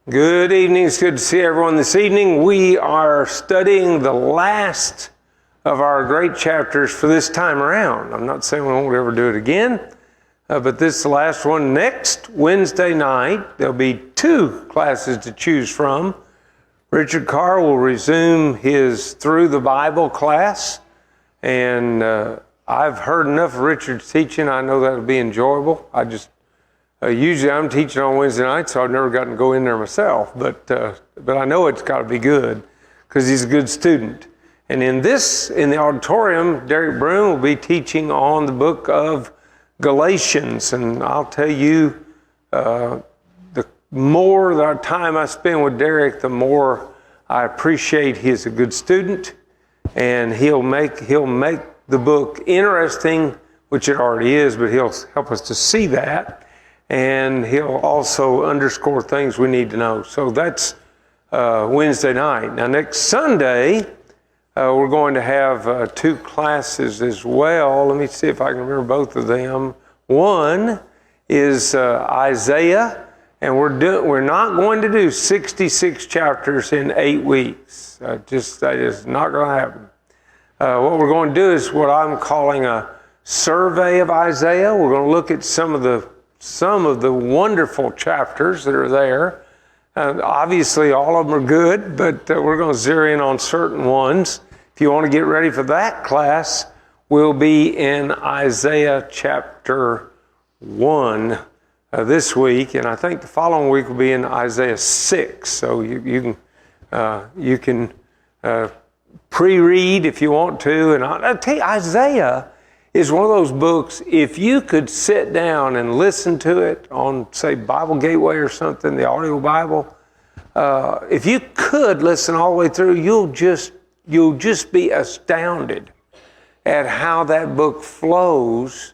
Good evening. It's good to see everyone this evening. We are studying the last of our great chapters for this time around. I'm not saying we won't ever do it again, but this is the last one. Next Wednesday night, there'll be two classes to choose from. Richard Carr will resume his Through the Bible class, and I've heard enough of Richard's teaching. I know that'll be enjoyable. Usually I'm teaching on Wednesday night, so I've never gotten to go in there myself, but I know it's got to be good because he's a good student. And in the auditorium, Derek Broom will be teaching on the book of Galatians, and I'll tell you, the more the time I spend with Derek, the more I appreciate he's a good student, and he'll make the book interesting, which it already is, but he'll help us to see that. And he'll also underscore things we need to know. So that's Wednesday night. Now, next Sunday, we're going to have two classes as well. Let me see if I can remember both of them. One is Isaiah, and we're not going to do 66 chapters in 8 weeks. That is not going to happen. What we're going to do is what I'm calling a survey of Isaiah. We're going to look at some of the wonderful chapters that are there. Obviously, all of them are good, but we're going to zero in on certain ones. If you want to get ready for that class, we'll be in Isaiah chapter 1 this week, and I think the following week will be in Isaiah 6. So you can pre-read if you want to. And I'll tell you, Isaiah is one of those books, if you could sit down and listen to it on, say, Bible Gateway or something, the audio Bible, if you could listen all the way through, you'll just be astounded at how that book flows.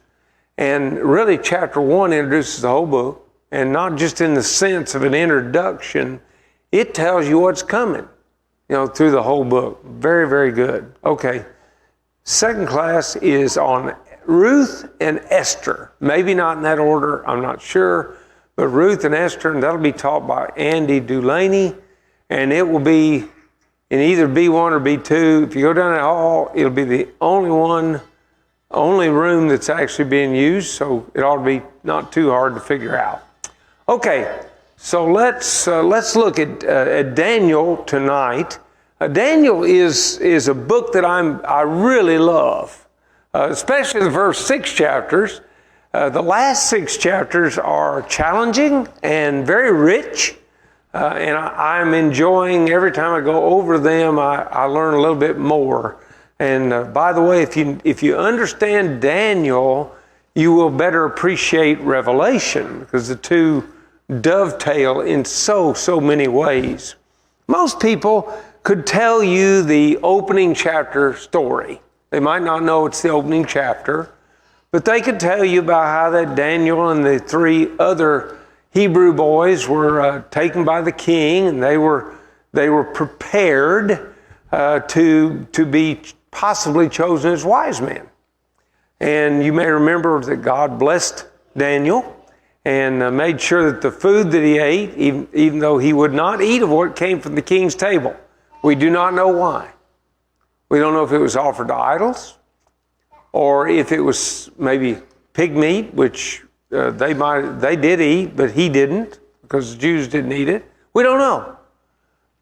And really, chapter 1 introduces the whole book, and not just in the sense of an introduction. It tells you what's coming, through the whole book. Very, very good. Okay. Second class is on Ruth and Esther. Maybe not in that order, I'm not sure, but Ruth and Esther, and that'll be taught by Andy Dulaney, and it will be in either B1 or B2. If you go down that hall, it'll be the only room that's actually being used, so it ought to be not too hard to figure out. Okay, so let's look at Daniel tonight. Daniel is a book that I really love, especially the first 6 chapters. The last 6 chapters are challenging and very rich, and I'm enjoying every time I go over them. I learn a little bit more. And by the way, if you understand Daniel, you will better appreciate Revelation, because the two dovetail in so many ways. Most people could tell you the opening chapter story. They might not know it's the opening chapter, but they could tell you about how that Daniel and the 3 other Hebrew boys were taken by the king, and they were prepared to be possibly chosen as wise men. And you may remember that God blessed Daniel and made sure that the food that he ate, even though he would not eat of what came from the king's table. We do not know why. We don't know if it was offered to idols, or if it was maybe pig meat, which they did eat, but he didn't, because the Jews didn't eat it. We don't know.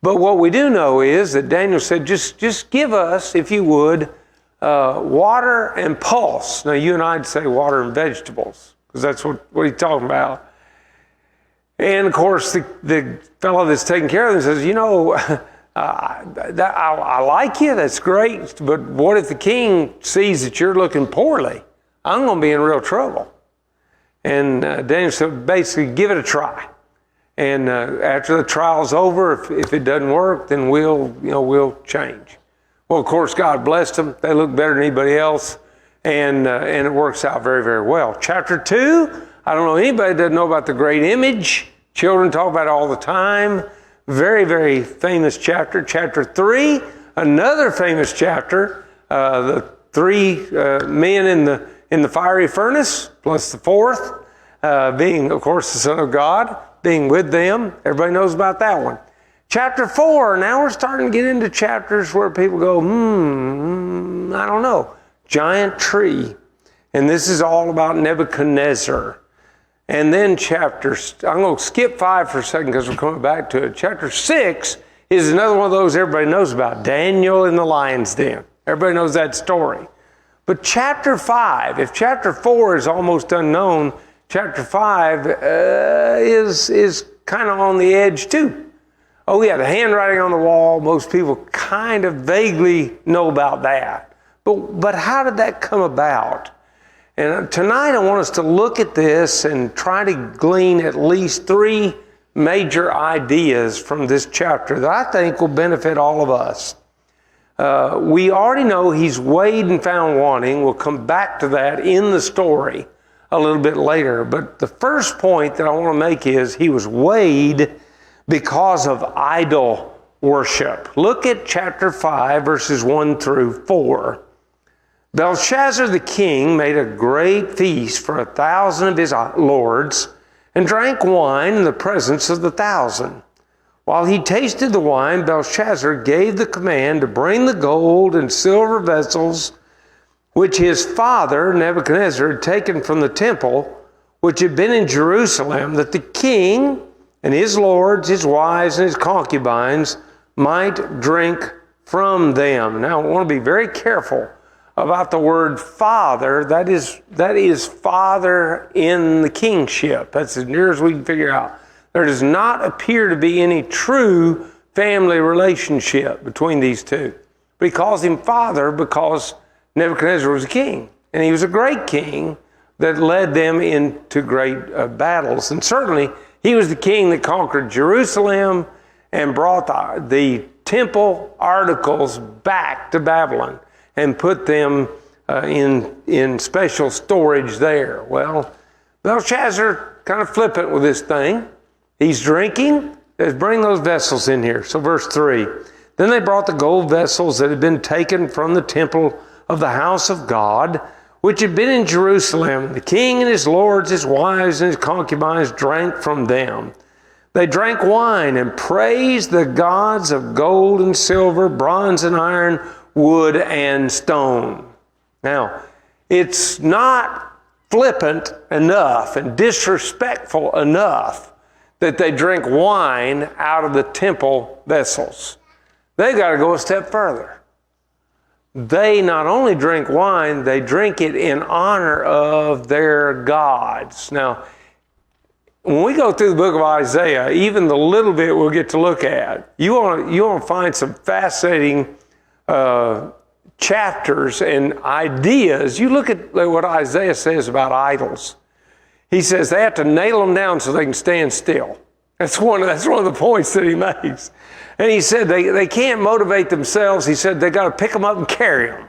But what we do know is that Daniel said, just give us, if you would, water and pulse. Now, you and I'd say water and vegetables, because that's what he's talking about. And, of course, the fellow that's taking care of them says, I like you, that's great, but what if the king sees that you're looking poorly? I'm going to be in real trouble. And Daniel said, basically, give it a try. And after the trial's over, if it doesn't work, then we'll change. Well, of course, God blessed them. They look better than anybody else, and it works out very, very well. Chapter 2, I don't know anybody that doesn't know about the great image. Children talk about it all the time. Very, very famous chapter. Chapter 3, another famous chapter. The 3 men in the fiery furnace, plus the 4th being, of course, the Son of God. being with them. Everybody knows about that one. Chapter 4, now we're starting to get into chapters where people go, I don't know. Giant tree. And this is all about Nebuchadnezzar. And then I'm going to skip 5 for a second because we're coming back to it. Chapter 6 is another one of those everybody knows about. Daniel in the lion's den. Everybody knows that story. But chapter 5, if chapter 4 is almost unknown, chapter 5 is kind of on the edge too. Oh yeah, the handwriting on the wall, most people kind of vaguely know about that. But how did that come about? And tonight I want us to look at this and try to glean at least 3 major ideas from this chapter that I think will benefit all of us. We already know he's weighed and found wanting. We'll come back to that in the story a little bit later. But the first point that I want to make is he was weighed because of idol worship. Look at chapter 5, verses 1 through 4. Belshazzar the king made a great feast for 1,000 of his lords and drank wine in the presence of the 1,000. While he tasted the wine, Belshazzar gave the command to bring the gold and silver vessels which his father Nebuchadnezzar had taken from the temple, which had been in Jerusalem, that the king and his lords, his wives, and his concubines might drink from them. Now, I want to be very careful about the word father. That is father in the kingship. That's as near as we can figure out. There does not appear to be any true family relationship between these two. But he calls him father because Nebuchadnezzar was a king. And he was a great king that led them into great battles. And certainly, he was the king that conquered Jerusalem and brought the temple articles back to Babylon and put them in special storage there. Well, Belshazzar kind of flippant with this thing. He's drinking. Let's bring those vessels in here. So verse 3. Then they brought the gold vessels that had been taken from the temple of the house of God, which had been in Jerusalem. The king and his lords, his wives, and his concubines drank from them. They drank wine and praised the gods of gold and silver, bronze and iron, wood and stone. Now, it's not flippant enough and disrespectful enough that they drink wine out of the temple vessels. They got to go a step further. They not only drink wine, they drink it in honor of their gods. Now, when we go through the book of Isaiah, even the little bit we'll get to look at, you want to find some fascinating chapters and ideas. You look at what Isaiah says about idols. He says they have to nail them down so they can stand still. That's one of the points that he makes. And he said they can't motivate themselves. He said they got to pick them up and carry them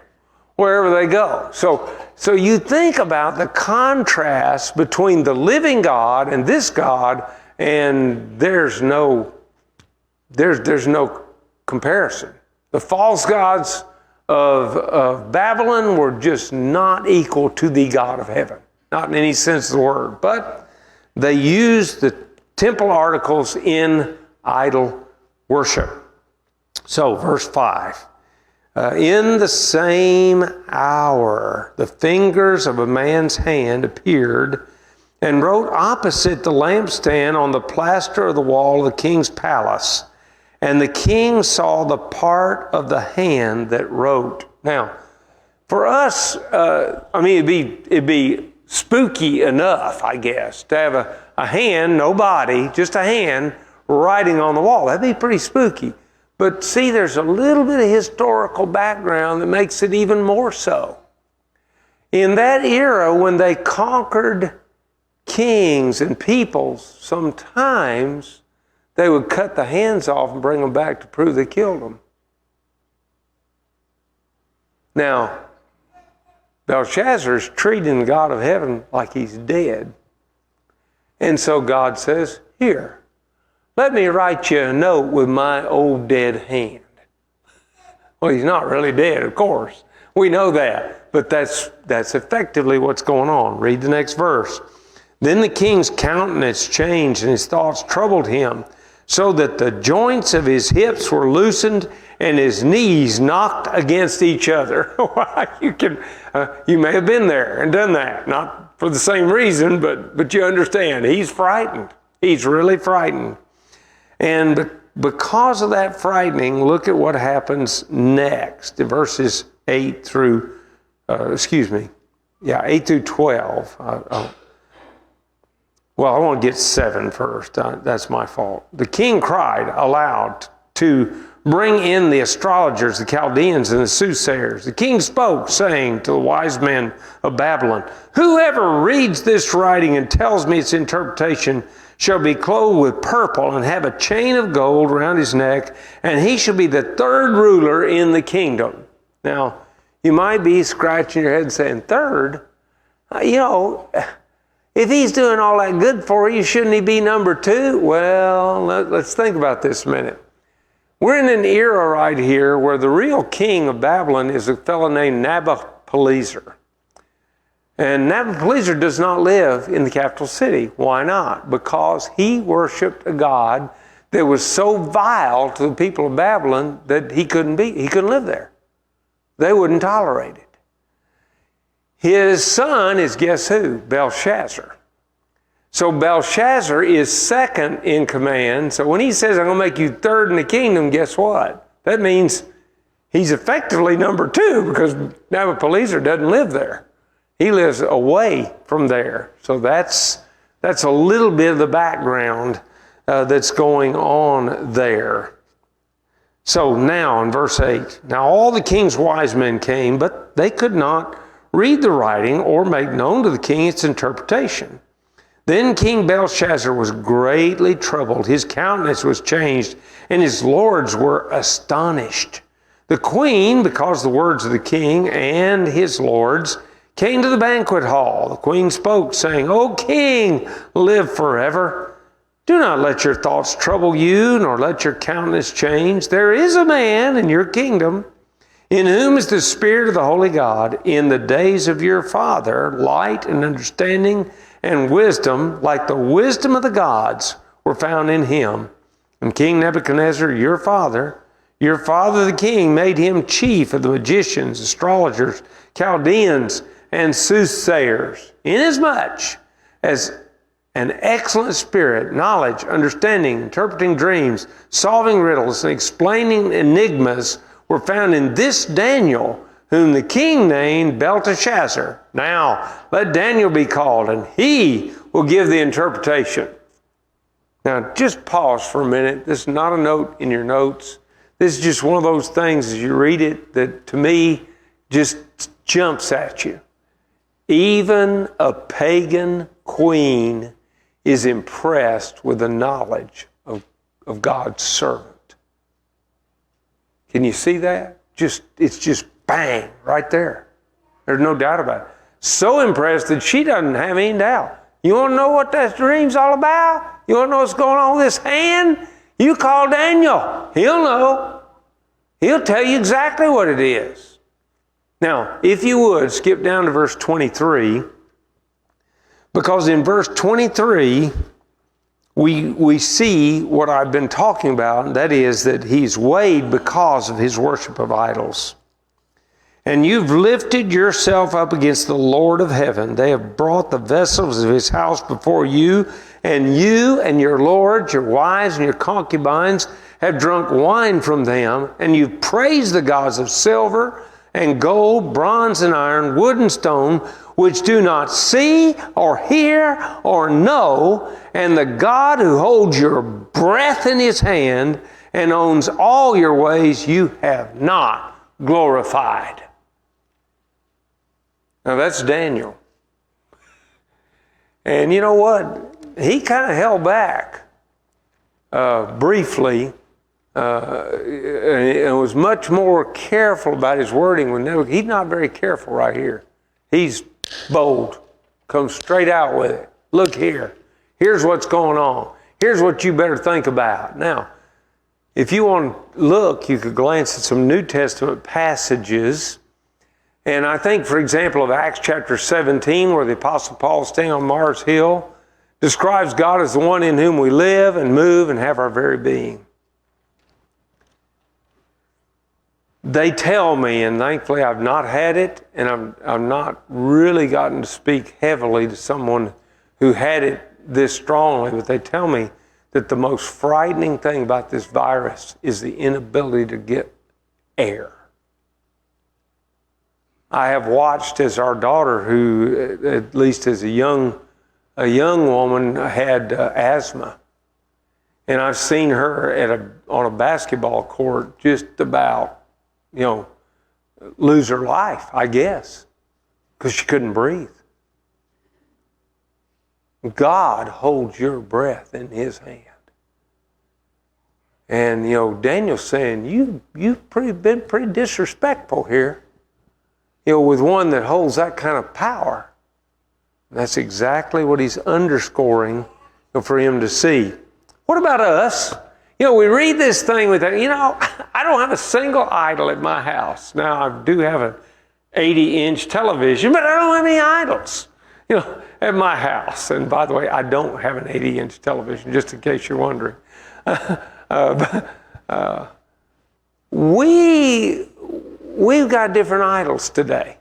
wherever they go. So you think about the contrast between the living God and this God, and there's no comparison. The false gods of Babylon were just not equal to the God of heaven. Not in any sense of the word. But they used the temple articles in idol worship. So, verse 5. In the same hour, the fingers of a man's hand appeared and wrote opposite the lampstand on the plaster of the wall of the king's palace. And the king saw the part of the hand that wrote. Now, for us, it'd be spooky enough, I guess, to have a hand, no body, just a hand writing on the wall. That'd be pretty spooky. But see, there's a little bit of historical background that makes it even more so. In that era, when they conquered kings and peoples, sometimes they would cut the hands off and bring them back to prove they killed them. Now, Belshazzar is treating the God of heaven like he's dead. And so God says, here, let me write you a note with my old dead hand. Well, he's not really dead, of course. We know that. But that's effectively what's going on. Read the next verse. Then the king's countenance changed, and his thoughts troubled him, so that the joints of his hips were loosened, and his knees knocked against each other. You may have been there and done that, not for the same reason, but you understand. He's frightened. He's really frightened. And because of that frightening, look at what happens next in verses 8 through 12. Well, I want to get 7 first. That's my fault. The king cried aloud to bring in the astrologers, the Chaldeans, and the soothsayers. The king spoke, saying to the wise men of Babylon, "Whoever reads this writing and tells me its interpretation shall be clothed with purple and have a chain of gold around his neck, and he shall be the third ruler in the kingdom." Now, you might be scratching your head saying, third? If he's doing all that good for you, shouldn't he be number 2? Well, let's think about this a minute. We're in an era right here where the real king of Babylon is a fellow named Nabopolassar. And Nabopolassar does not live in the capital city. Why not? Because he worshiped a god that was so vile to the people of Babylon that he couldn't live there. They wouldn't tolerate it. His son is, guess who? Belshazzar. So Belshazzar is second in command. So when he says, "I'm going to make you third in the kingdom," guess what? That means he's effectively number 2 because Nabopolassar doesn't live there. He lives away from there. So that's a little bit of the background that's going on there. So now in verse 8, "Now all the king's wise men came, but they could not read the writing or make known to the king its interpretation. Then King Belshazzar was greatly troubled. His countenance was changed, and his lords were astonished. The queen, because the words of the king and his lords, came to the banquet hall. The queen spoke, saying, 'O king, live forever. Do not let your thoughts trouble you, nor let your countenance change. There is a man in your kingdom, in whom is the Spirit of the Holy God. In the days of your father, light and understanding and wisdom, like the wisdom of the gods, were found in him. And King Nebuchadnezzar, your father the king, made him chief of the magicians, astrologers, Chaldeans, and soothsayers, inasmuch as an excellent spirit, knowledge, understanding, interpreting dreams, solving riddles, and explaining enigmas were found in this Daniel, whom the king named Belteshazzar. Now let Daniel be called, and he will give the interpretation.'" Now just pause for a minute. This is not a note in your notes. This is just one of those things as you read it that to me just jumps at you. Even a pagan queen is impressed with the knowledge of God's servant. Can you see that? It's just bang, right there. There's no doubt about it. So impressed that she doesn't have any doubt. You want to know what that dream's all about? You want to know what's going on with this hand? You call Daniel. He'll know. He'll tell you exactly what it is. Now, if you would, skip down to verse 23, because in verse 23, we see what I've been talking about, and that is that he's weighed because of his worship of idols. "And you've lifted yourself up against the Lord of heaven. They have brought the vessels of his house before you, and you and your lords, your wives, and your concubines have drunk wine from them, and you've praised the gods of silver and gold, bronze and iron, wood and stone, which do not see or hear or know, and the God who holds your breath in his hand and owns all your ways you have not glorified." Now that's Daniel. And you know what? He kind of held back briefly and was much more careful about his wording. He's not very careful right here. He's bold. Comes straight out with it. Look here. Here's what's going on. Here's what you better think about. Now, if you want to look, you could glance at some New Testament passages. And I think, for example, of Acts chapter 17, where the Apostle Paul is standing on Mars Hill describes God as the one in whom we live and move and have our very being. They tell me, and thankfully I've not had it, and I've not really gotten to speak heavily to someone who had it this strongly, but they tell me that the most frightening thing about this virus is the inability to get air. I have watched as our daughter, who at least as a young woman, had asthma, and I've seen her on a basketball court just about, lose her life, I guess, because she couldn't breathe. God holds your breath in His hand. And, Daniel's saying, you've been pretty disrespectful here, with one that holds that kind of power. And that's exactly what he's underscoring for him to see. What about us? We read this thing with, I don't have a single idol at my house. Now, I do have an 80-inch television, but I don't have any idols, at my house. And by the way, I don't have an 80-inch television, just in case you're wondering. We've got different idols today.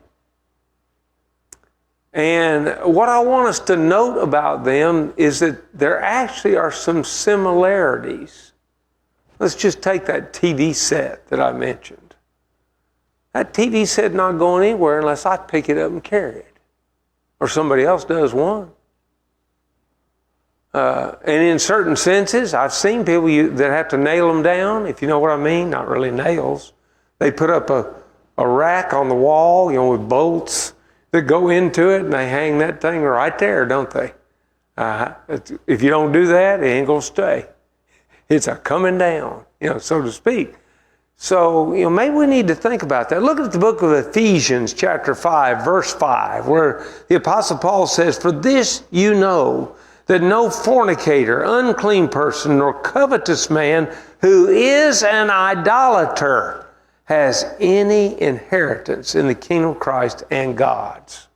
And what I want us to note about them is that there actually are some similarities. Let's just take that TV set that I mentioned. That TV set not going anywhere unless I pick it up and carry it, or somebody else does one. And in certain senses, I've seen people that have to nail them down, if you know what I mean. Not really nails. They put up a rack on the wall, with bolts that go into it, and they hang that thing right there, don't they? If you don't do that, it ain't going to stay. It's a coming down, so to speak. So, maybe we need to think about that. Look at the book of Ephesians, chapter 5, verse 5, where the Apostle Paul says, "For this you know, that no fornicator, unclean person, nor covetous man who is an idolater has any inheritance in the kingdom of Christ and God's."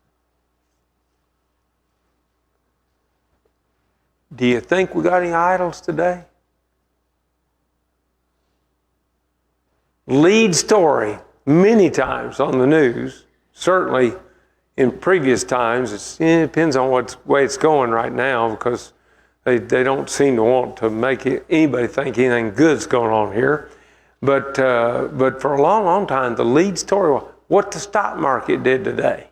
Do you think we got any idols today? Lead story many times on the news, certainly in previous times. It depends on what way it's going right now, because they don't seem to want to make anybody think anything good's going on here. But for a long, long time, the lead story was what the stock market did today.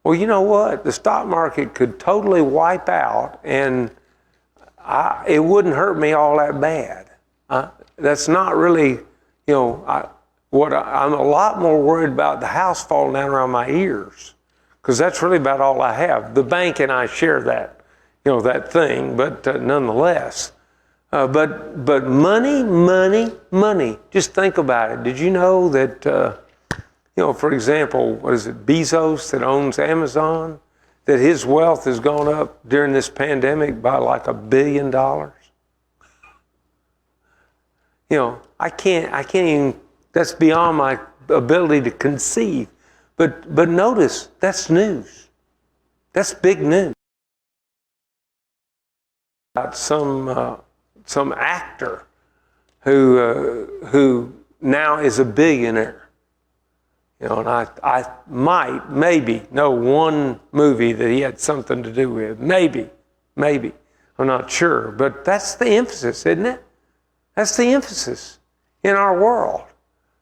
Well, you know what? The stock market could totally wipe out, and it wouldn't hurt me all that bad. That's not really, I'm a lot more worried about the house falling down around my ears, because that's really about all I have. The bank and I share that, that thing, but nonetheless. But money. Just think about it. Did you know that, for example, what is it, Bezos that owns Amazon, that his wealth has gone up during this pandemic by like $1 billion? I can't even, that's beyond my ability to conceive. But notice, that's news. That's big news. About some actor who now is a billionaire. And I might, maybe, know one movie that he had something to do with. Maybe. I'm not sure. But that's the emphasis, isn't it? That's the emphasis in our world.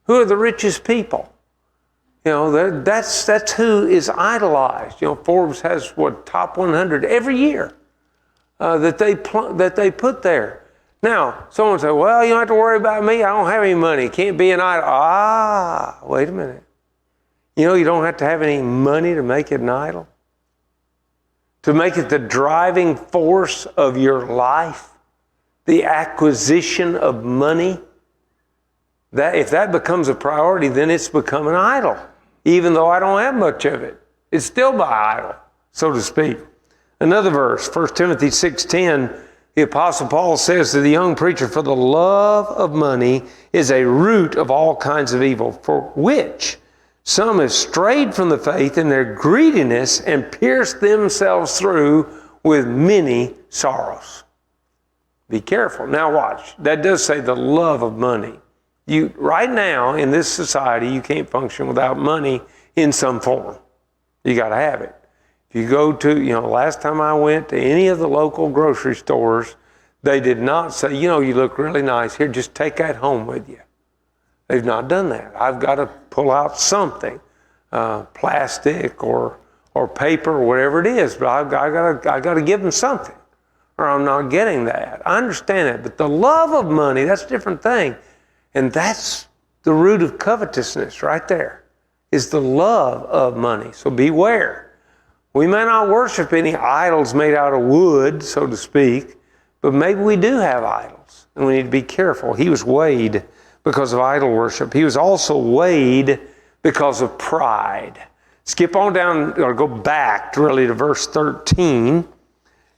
Who are the richest people? That's who is idolized. Forbes has top 100 every year that they put there. Now, someone say, well, you don't have to worry about me. I don't have any money. Can't be an idol. Wait a minute. You don't have to have any money to make it an idol. To make it the driving force of your life. The acquisition of money. If that becomes a priority, then it's become an idol. Even though I don't have much of it. It's still my idol, so to speak. Another verse, 1 Timothy 6:10, the Apostle Paul says to the young preacher, "For the love of money is a root of all kinds of evil, for which some have strayed from the faith in their greediness and pierced themselves through with many sorrows. Be careful. Now watch. That does say the love of money. Right now in this society, you can't function without money in some form. You got to have it. If you go to, last time I went to any of the local grocery stores, they did not say, you look really nice. Here, just take that home with you. They've not done that. I've got to pull out something, plastic or paper or whatever it is, but I got to give them something, or I'm not getting that. I understand that, but the love of money, that's a different thing. And that's the root of covetousness right there, is the love of money. So beware. We may not worship any idols made out of wood, so to speak, but maybe we do have idols, and we need to be careful. He was weighed because of idol worship. He was also weighed because of pride. Skip on down, or go back really to verse 13.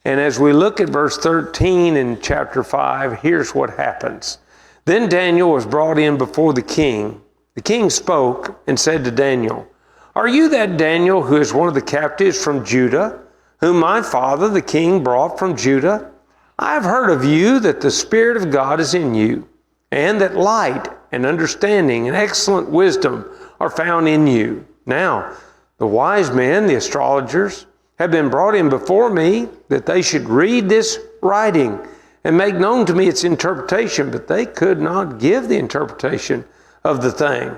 And as we look at verse 13 in chapter 5, here's what happens. Then Daniel was brought in before the king. The king spoke and said to Daniel, "Are you that Daniel who is one of the captives from Judah, whom my father the king brought from Judah? I have heard of you that the Spirit of God is in you, and that light and understanding and excellent wisdom are found in you. Now, the wise men, the astrologers, have been brought in before me that they should read this writing and make known to me its interpretation, but they could not give the interpretation of the thing.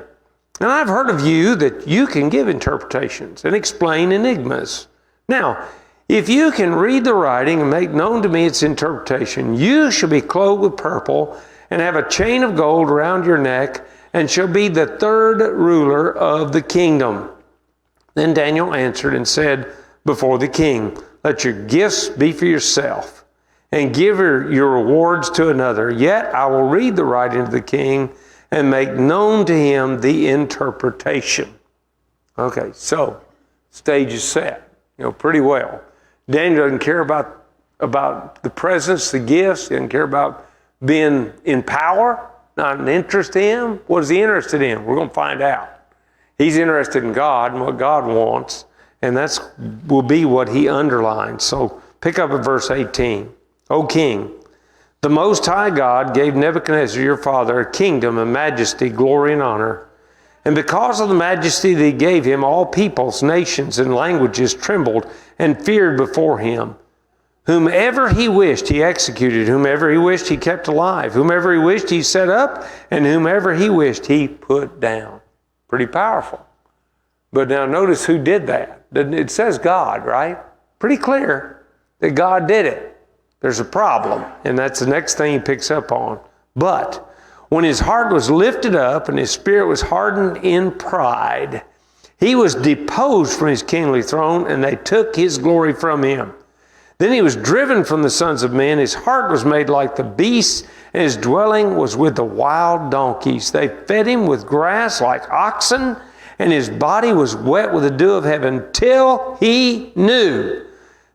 And I've heard of you that you can give interpretations and explain enigmas. Now, if you can read the writing and make known to me its interpretation, you shall be clothed with purple and have a chain of gold around your neck, and shall be the third ruler of the kingdom." Then Daniel answered and said before the king, "Let your gifts be for yourself, and give your rewards to another. Yet I will read the writing to the king and make known to him the interpretation." Okay, so stage is set, pretty well. Daniel doesn't care about the presence, the gifts. He doesn't care about being in power. Not an interest to him. What is he interested in? We're going to find out. He's interested in God and what God wants, and that will be what he underlines. So pick up at verse 18. "O king, the Most High God gave Nebuchadnezzar your father a kingdom and majesty, glory and honor. And because of the majesty that he gave him, all peoples, nations, and languages trembled and feared before him. Whomever he wished, he executed. Whomever he wished, he kept alive. Whomever he wished, he set up. And whomever he wished, he put down." Pretty powerful. But now notice who did that. It says God, right? Pretty clear that God did it. There's a problem, and that's the next thing he picks up on. "But when his heart was lifted up and his spirit was hardened in pride, he was deposed from his kingly throne, and they took his glory from him. Then he was driven from the sons of men. His heart was made like the beasts, and his dwelling was with the wild donkeys. They fed him with grass like oxen, and his body was wet with the dew of heaven, till he knew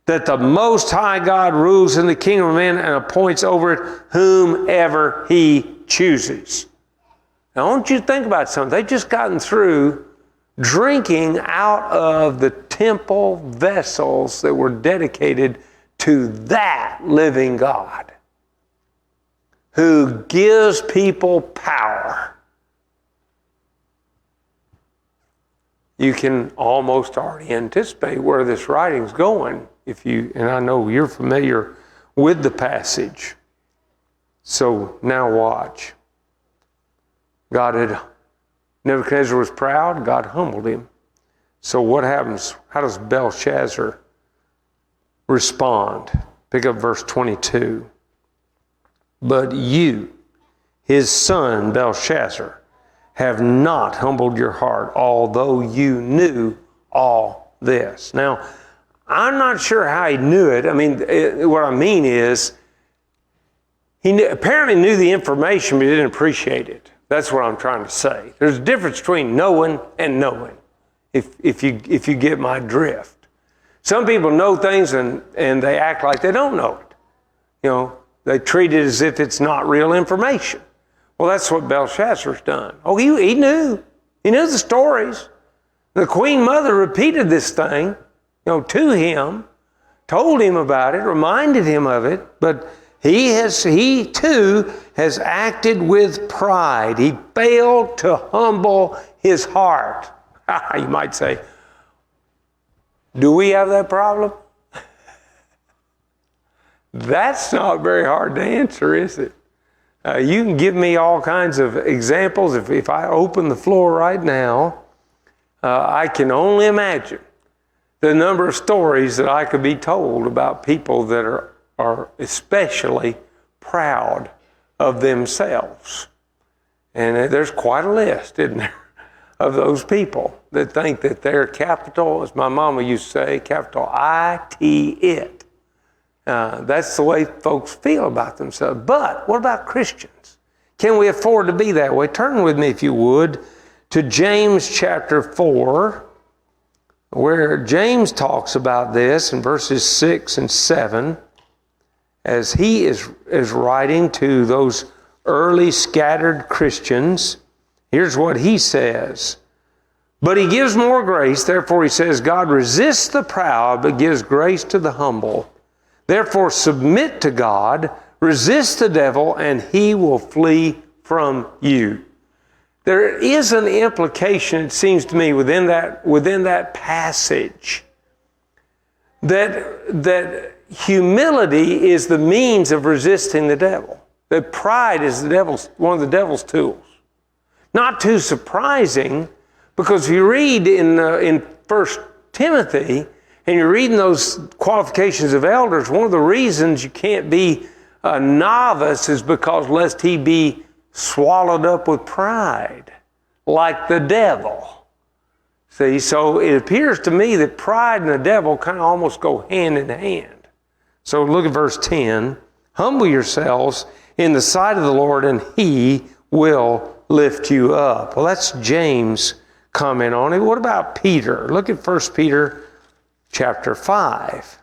that the Most High God rules in the kingdom of men and appoints over it whomever he chooses." Now, I want you to think about something. They've just gotten through drinking out of the temple vessels that were dedicated to that living God, who gives people power. You can almost already anticipate where this writing's going, and I know you're familiar with the passage. So now watch. Nebuchadnezzar was proud, God humbled him. So what happens? How does Belshazzar respond? Pick up verse 22. "But you, his son Belshazzar, have not humbled your heart, although you knew all this." Now, I'm not sure how he knew it. What I mean is, he apparently knew the information, but he didn't appreciate it. That's what I'm trying to say. There's a difference between knowing and knowing, if you get my drift. Some people know things and they act like they don't know it. They treat it as if it's not real information. Well, that's what Belshazzar's done. Oh, he knew. He knew the stories. The Queen Mother repeated this thing, to him, told him about it, reminded him of it, but he too has acted with pride. He failed to humble his heart. You might say, do we have that problem? That's not very hard to answer, is it? You can give me all kinds of examples. If I open the floor right now, I can only imagine the number of stories that I could be told about people that are especially proud of themselves. And there's quite a list, isn't there, of those people that think that they're capital, as my mama used to say, capital I-T it. That's the way folks feel about themselves. But what about Christians? Can we afford to be that way? Turn with me, if you would, to James chapter 4, where James talks about this in verses 6 and 7, as he is writing to those early scattered Christians. Here's what he says. But he gives more grace. Therefore, he says, God resists the proud, but gives grace to the humble. Therefore, submit to God, resist the devil, and he will flee from you. There is an implication, it seems to me, within that passage that humility is the means of resisting the devil. That pride is one of the devil's tools. Not too surprising, because if you read in 1 Timothy, and you're reading those qualifications of elders, one of the reasons you can't be a novice is because lest he be swallowed up with pride, like the devil. See, so it appears to me that pride and the devil kind of almost go hand in hand. So look at verse 10. Humble yourselves in the sight of the Lord, and he will lift you up. Well, that's James' comment on it. What about Peter? Look at 1 Peter chapter 5.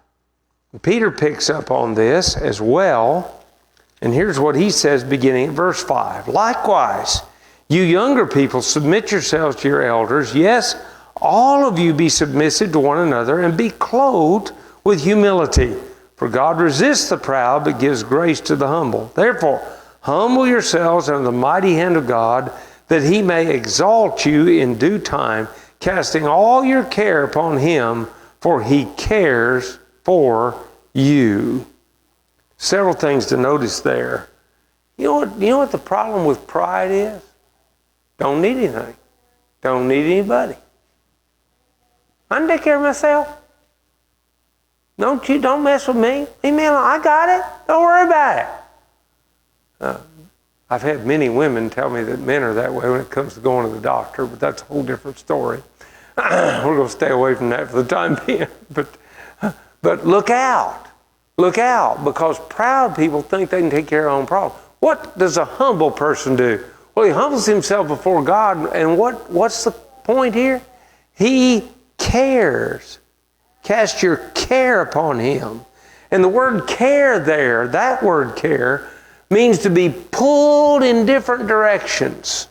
Peter picks up on this as well. And here's what he says beginning at verse 5. Likewise, you younger people, submit yourselves to your elders. Yes, all of you be submissive to one another and be clothed with humility. For God resists the proud, but gives grace to the humble. Therefore, humble yourselves under the mighty hand of God, that he may exalt you in due time, casting all your care upon him, for he cares for you. Several things to notice there. You know what the problem with pride is? Don't need anything. Don't need anybody. I can take care of myself. Don't mess with me. Leave me alone. I got it. Don't worry about it. I've had many women tell me that men are that way when it comes to going to the doctor, but that's a whole different story. We're going to stay away from that for the time being. But look out. Look out, because proud people think they can take care of their own problem. What does a humble person do? Well, he humbles himself before God, and what's the point here? He cares. Cast your care upon him. And the word care there, that word care, means to be pulled in different directions.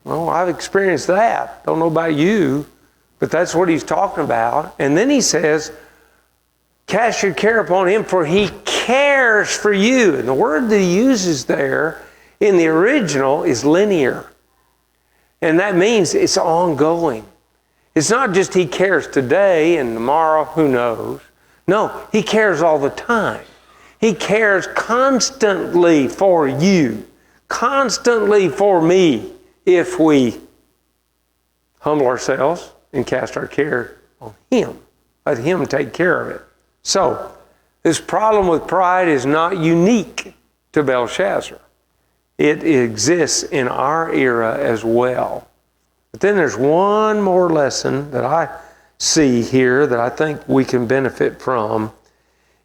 Well, I've experienced that. Don't know about you, but that's what he's talking about. And then he says, cast your care upon him, for he cares for you. And the word that he uses there in the original is linear. And that means it's ongoing. It's not just he cares today and tomorrow, who knows. No, he cares all the time. He cares constantly for you, constantly for me, if we humble ourselves and cast our care on him. Let him take care of it. So, this problem with pride is not unique to Belshazzar. It exists in our era as well. But then there's one more lesson that I see here that I think we can benefit from.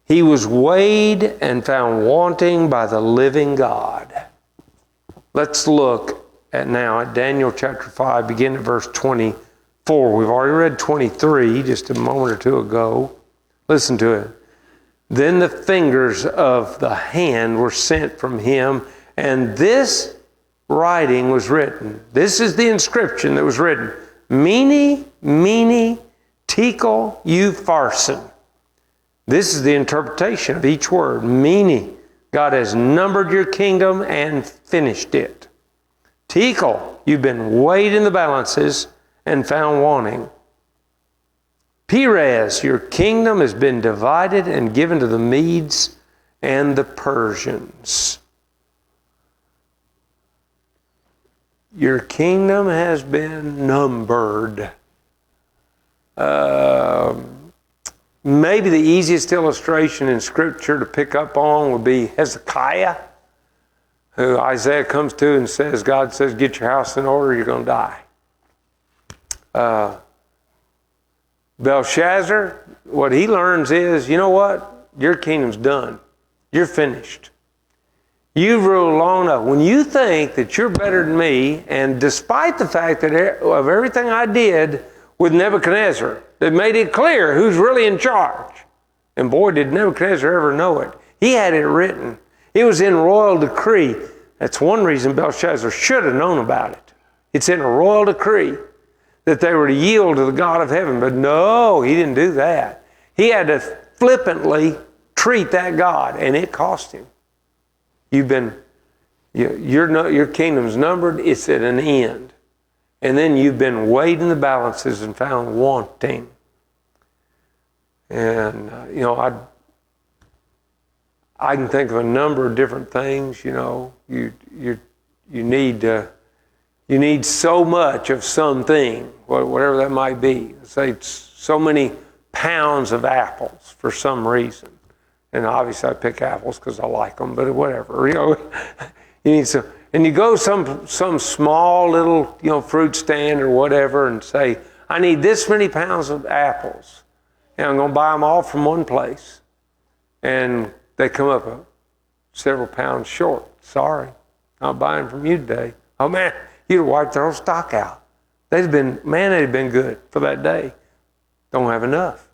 He was weighed and found wanting by the living God. Let's look now at Daniel chapter 5, beginning at verse 24. We've already read 23 just a moment or two ago. Listen to it. Then the fingers of the hand were sent from him, and this writing was written. This is the inscription that was written. Mene, Mene, Tekel, Upharsin. This is the interpretation of each word, meaning God has numbered your kingdom and finished it. Tekel, you've been weighed in the balances and found wanting. Perez, your kingdom has been divided and given to the Medes and the Persians. Your kingdom has been numbered. Maybe the easiest illustration in Scripture to pick up on would be Hezekiah, who Isaiah comes to and says, God says, get your house in order, you're going to die. Belshazzar, what he learns is, you know what? Your kingdom's done. You're finished. You've ruled long enough. When you think that you're better than me, and despite the fact that of everything I did with Nebuchadnezzar, that made it clear who's really in charge. And boy, did Nebuchadnezzar ever know it. He had it written. It was in royal decree. That's one reason Belshazzar should have known about it. It's in a royal decree that they were to yield to the God of heaven. But no, he didn't do that. He had to flippantly treat that God, and it cost him. Your kingdom's numbered. It's at an end. And then you've been weighed in the balances and found wanting. And, I can think of a number of different things, You need so much of something, whatever that might be. Say so many pounds of apples for some reason. And obviously I pick apples because I like them, but whatever. You need some. And you go some small little fruit stand or whatever and say, I need this many pounds of apples. And I'm going to buy them all from one place. And they come up several pounds short. Sorry, not buying from you today. Oh man, you'd have wiped their whole stock out. They'd been good for that day. Don't have enough.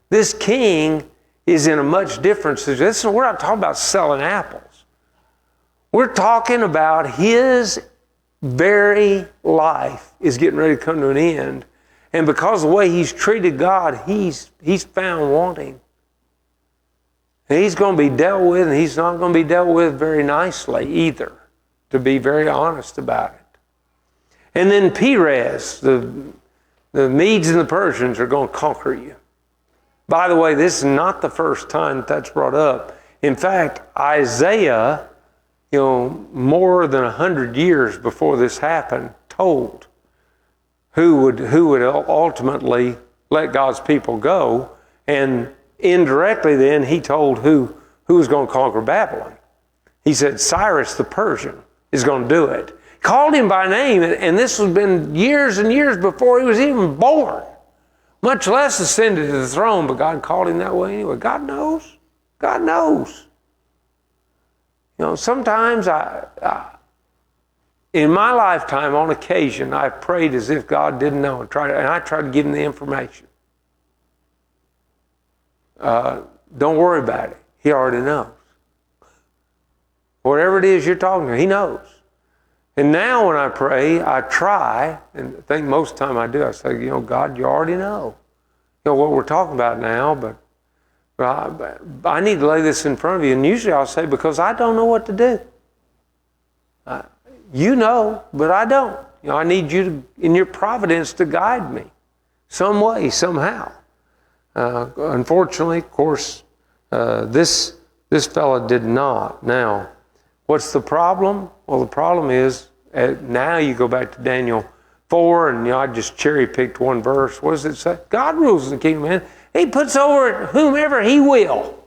This king is in a much different situation. We're not talking about selling apples. We're talking about his very life is getting ready to come to an end. And because of the way he's treated God, he's found wanting. And he's going to be dealt with, and he's not going to be dealt with very nicely either, to be very honest about it. And then Perez, the Medes and the Persians are going to conquer you. By the way, this is not the first time that's brought up. In fact, Isaiah, more than 100 years before this happened, told who would ultimately let God's people go. And indirectly then, he told who was going to conquer Babylon. He said Cyrus the Persian is going to do it. Called him by name, and this has been years and years before he was even born, much less ascended to the throne, but God called him that way anyway. God knows. God knows. Sometimes in my lifetime, on occasion, I've prayed as if God didn't know, and I tried to give him the information. Don't worry about it. He already knows. Whatever it is you're talking to, he knows. And now when I pray, I try, and I think most of the time I do, I say, God, you already know. What we're talking about now, but I need to lay this in front of you. And usually I'll say, because I don't know what to do. You know, but I don't. I need you in your providence to guide me some way, somehow. Unfortunately, of course, this fella did not. Now, what's the problem? Well, the problem is, now you go back to Daniel 4, and I just cherry-picked one verse. What does it say? God rules the kingdom, man. He puts over whomever he will.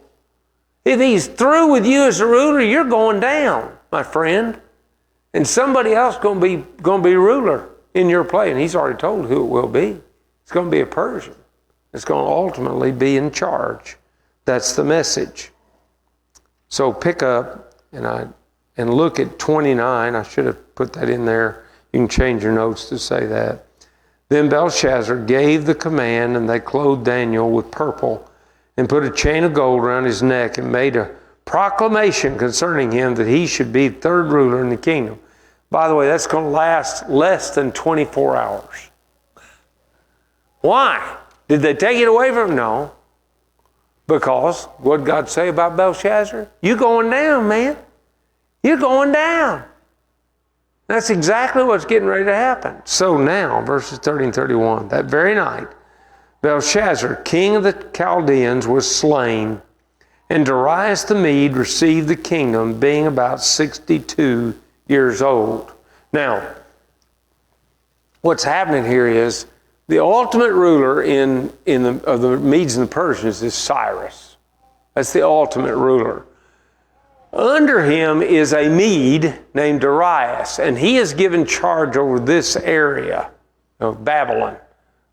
If he's through with you as a ruler, you're going down, my friend. And somebody else going to be ruler in your place. And he's already told who it will be. It's going to be a Persian. It's going to ultimately be in charge. That's the message. So pick up and look at 29. I should have put that in there. You can change your notes to say that. Then Belshazzar gave the command, and they clothed Daniel with purple and put a chain of gold around his neck and made a proclamation concerning him that he should be third ruler in the kingdom. By the way, that's going to last less than 24 hours. Why? Did they take it away from him? No. Because what did God say about Belshazzar? You're going down, man. You're going down. That's exactly what's getting ready to happen. So now, verses 30 and 31, that very night, Belshazzar, king of the Chaldeans, was slain, and Darius the Mede received the kingdom, being about 62 years old. Now, what's happening here is the ultimate ruler of the Medes and the Persians is Cyrus. That's the ultimate ruler. Under him is a Mede named Darius, and he is given charge over this area of Babylon,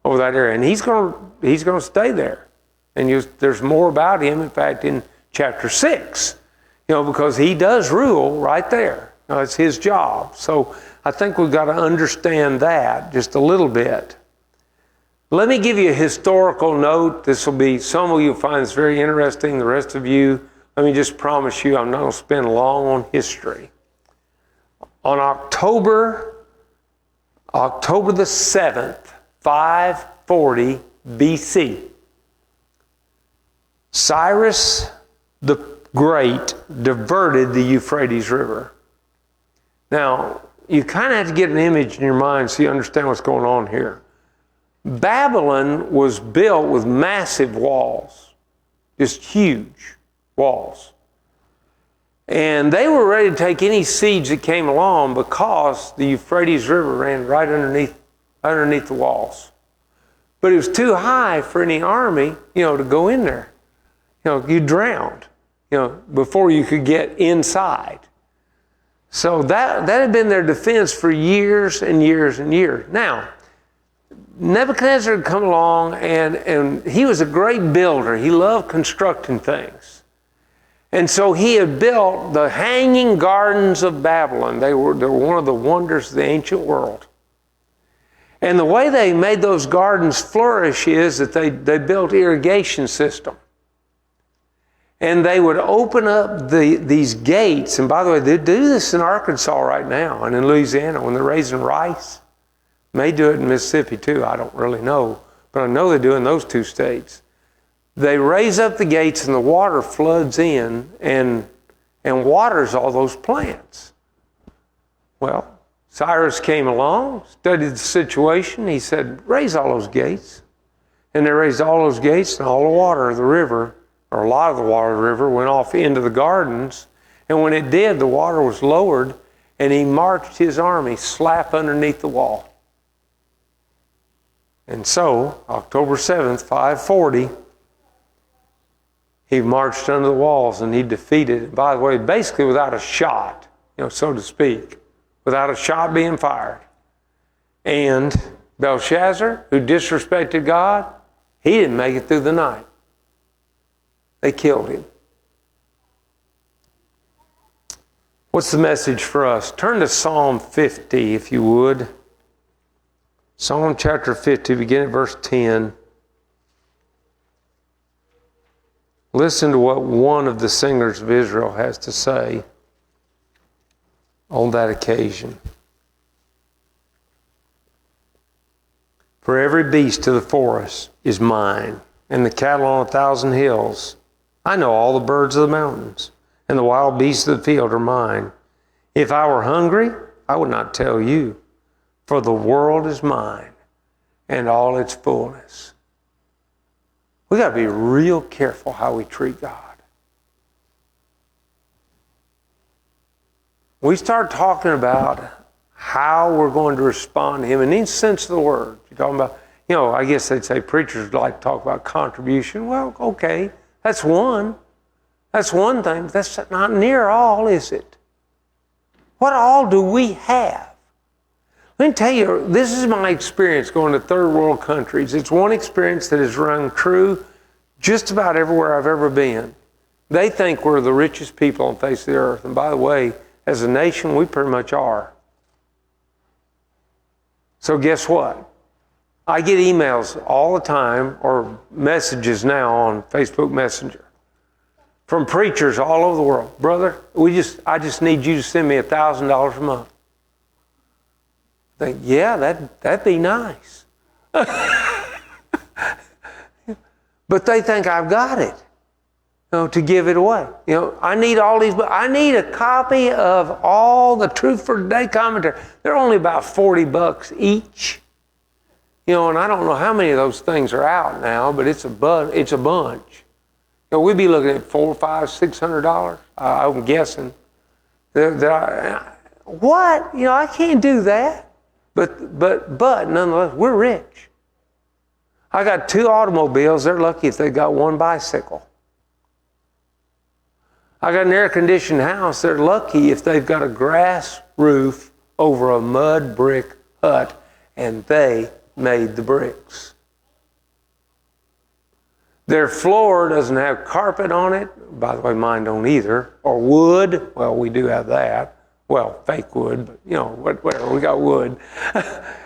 over that area, and he's going to stay there. And there's more about him, in fact, in chapter 6, because he does rule right there. It's his job. So I think we've got to understand that just a little bit. Let me give you a historical note. This will be, some of you will find this very interesting. The rest of you, let me just promise you, I'm not going to spend long on history. On October the 7th, 540 BC, Cyrus the Great diverted the Euphrates River. Now, you kind of have to get an image in your mind so you understand what's going on here. Babylon was built with massive walls, just huge walls. And they were ready to take any siege that came along because the Euphrates River ran right underneath the walls. But it was too high for any army, to go in there. You drowned, before you could get inside. So that had been their defense for years and years and years. Now, Nebuchadnezzar had come along, and he was a great builder. He loved constructing things. And so he had built the Hanging Gardens of Babylon. They were one of the wonders of the ancient world. And the way they made those gardens flourish is that they built irrigation system. And they would open up these gates. And by the way, they do this in Arkansas right now and in Louisiana when they're raising rice. May do it in Mississippi too. I don't really know. But I know they do in those two states. They raise up the gates and the water floods in and waters all those plants. Well, Cyrus came along, studied the situation. He said, raise all those gates. And they raised all those gates, and all the water of the river, or a lot of the water of the river, went off into the gardens. And when it did, the water was lowered, and he marched his army slap underneath the wall. And so, October 7th, 540, he marched under the walls and he defeated, by the way, basically without a shot, so to speak, without a shot being fired. And Belshazzar, who disrespected God, he didn't make it through the night. They killed him. What's the message for us? Turn to Psalm 50, if you would. Psalm chapter 50, begin at verse 10. Listen to what one of the singers of Israel has to say on that occasion. For every beast of the forest is mine, and the cattle on 1,000 hills. I know all the birds of the mountains, and the wild beasts of the field are mine. If I were hungry, I would not tell you, for the world is mine, and all its fullness. We got to be real careful how we treat God. We start talking about how we're going to respond to Him in any sense of the word. You're talking about, I guess they'd say preachers like to talk about contribution. Well, okay, that's one. That's one thing, but that's not near all, is it? What all do we have? Let me tell you, this is my experience going to third world countries. It's one experience that has rung true just about everywhere I've ever been. They think we're the richest people on the face of the earth. And by the way, as a nation, we pretty much are. So guess what? I get emails all the time, or messages now on Facebook Messenger, from preachers all over the world. Brother, I just need you to send me $1,000 a month. I think, yeah, that'd be nice. But they think I've got it. to give it away. I need all these, but I need a copy of all the Truth for Today commentary. They're only about $40 each. And I don't know how many of those things are out now, but it's a bunch. We'd be looking at $400, $500, $600. I'm guessing. What? I can't do that. But nonetheless, we're rich. I got 2 automobiles. They're lucky if they got 1 bicycle. I got an air-conditioned house. They're lucky if they've got a grass roof over a mud brick hut, and they made the bricks. Their floor doesn't have carpet on it. By the way, mine don't either. Or wood. Well, we do have that. Well, fake wood, but whatever. We got wood.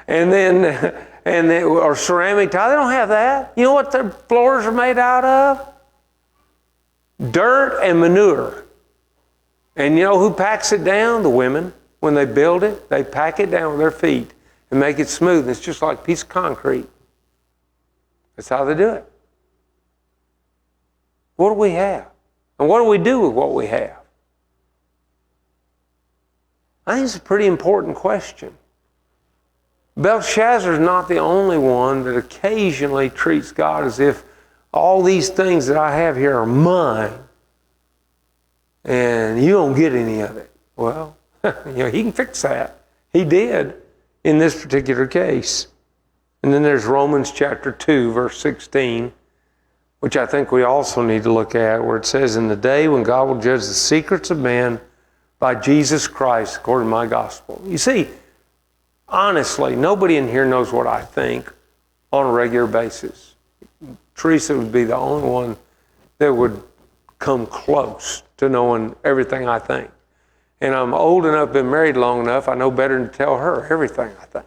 and then or ceramic tile. They don't have that. You know what their floors are made out of? Dirt and manure. And you know who packs it down? The women. When they build it, they pack it down with their feet and make it smooth. It's just like a piece of concrete. That's how they do it. What do we have? And what do we do with what we have? I think it's a pretty important question. Belshazzar is not the only one that occasionally treats God as if all these things that I have here are mine and you don't get any of it. Well, he can fix that. He did in this particular case. And then there's Romans chapter 2, verse 16, which I think we also need to look at, where it says, in the day when God will judge the secrets of man by Jesus Christ, according to my gospel. You see, honestly, nobody in here knows what I think on a regular basis. Teresa would be the only one that would come close to knowing everything I think. And I'm old enough, been married long enough, I know better than to tell her everything I think.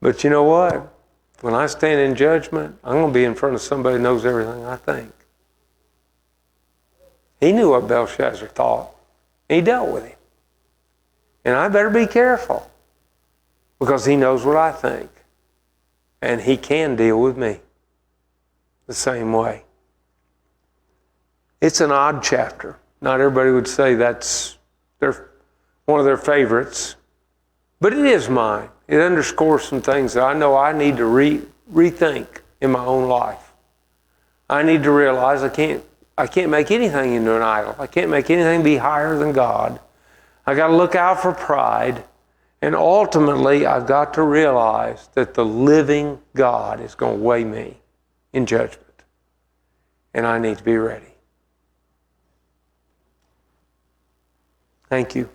But you know what? When I stand in judgment, I'm going to be in front of somebody who knows everything I think. He knew what Belshazzar thought. He dealt with him. And I better be careful because he knows what I think. And he can deal with me the same way. It's an odd chapter. Not everybody would say that's one of their favorites. But it is mine. It underscores some things that I know I need to rethink in my own life. I need to realize I can't make anything into an idol. I can't make anything be higher than God. I got to look out for pride. And ultimately, I've got to realize that the living God is going to weigh me in judgment. And I need to be ready. Thank you.